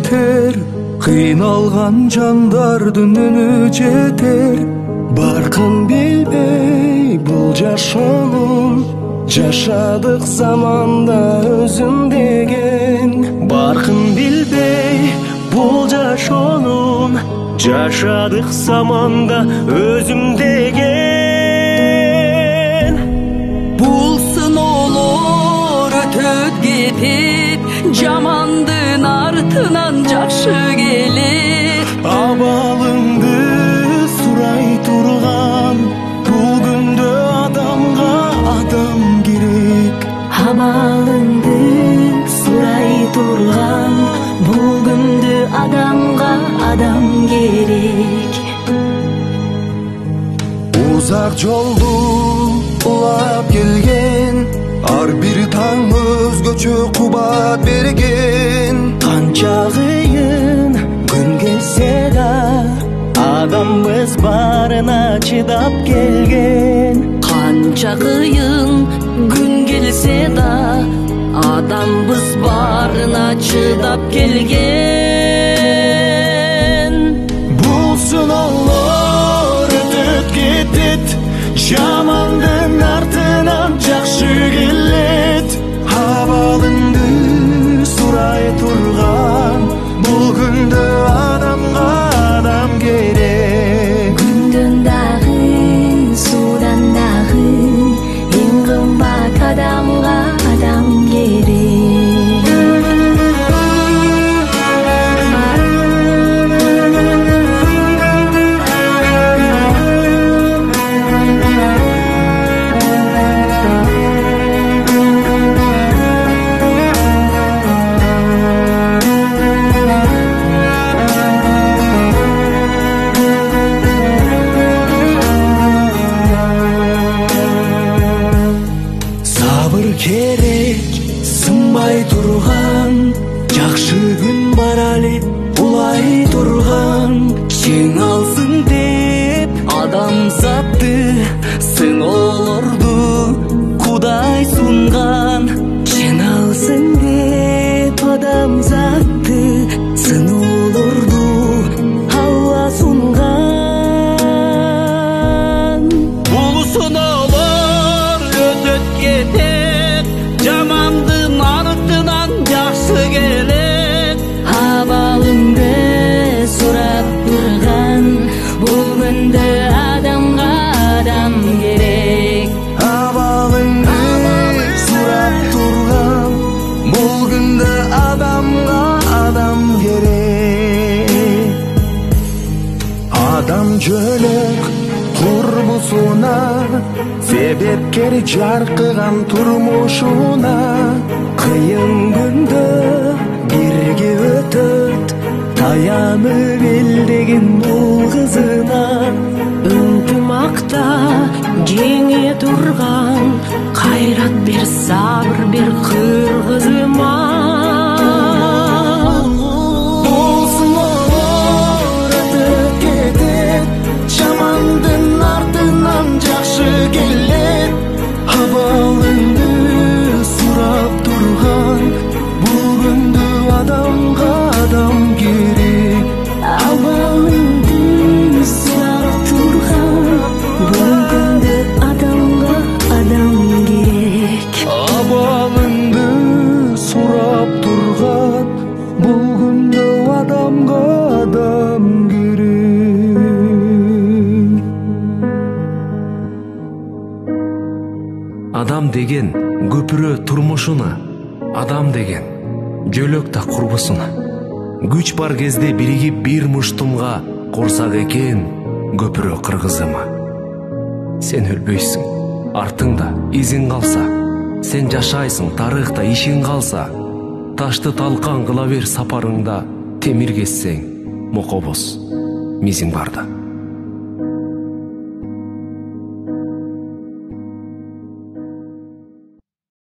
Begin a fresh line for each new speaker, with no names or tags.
жетер, кыйналган жандардын үнү жетер. Баркын билбей бул жашоонун, жашадык заманда өзүм деген. Баркын билбей бул жашоонун, жашадык заманда өзүм деген.
Бул сыноолор өтөт кетет, жамандын артынан жакшы келет.
Абалыңды сурай турган, бул күндө адамга адам керек.
Абалыңды сурай турган, бул күндө адамга адам керек.
Узак жолду улап келген, ар бир таң өзгөчө кубат берген. Канча кыйын күн келсе да, адамбыз барына чыдап келген.
Канча кыйын күн келсе да, адамбыз барына чыдап келген.
Бул сыноолор өтөт кетет, жамандын артынан жакшы келет. Абалыңды сурай турган, бул күндө адамга адам керек.
Күндөн дагы, суудан дагы, эң кымбат адамга адам керек.
Керек, сынбай турган, жакшы күн бар али улай турган. Жеңалсын деп адамзатты, сыноолорду Кудай сунган. Жеңалсын деп адамзатты, сыноолорду Алла сунган. Бул сыноолор өтөт кетет, жамандын артынан жакшы келет.
Абалыңды сурап турган, бул күндө адамга адам керек.
Абалыңды сурап турган, бул күндө адамга адам керек. Адам жөлөк турмусуна, себепкер жаркыган турмушуна. Кыйын күндө бирге өтөт, таянып элдеген бул кызына. Ынтымакта жеңе турган, кайрат бер, сабыр бер кыргызыма. Бул сыноолор өтөт кетет, жамандын артынан жакшы келет. Абалыңды сурап турган, бул күндө адамга адам керек.
Абалыңды сурап турган, бул күндө адамга адам керек.
Абалыңды сурап турган, бул күндө адамга адам керек.
Адам деген көпүрө турмушуна, адам деген жөлөк та курбусуна. Күч бар кезде биригип бир муштумга курсак экен көпүрө кыргызыма. Сен өлбөйсүң, артыңда изиң калса, сен жашайсың, тарыхта ишиң калса. Ташты талкан кыла бер сапарыңда, темир кессең мокобоз мизиң барда.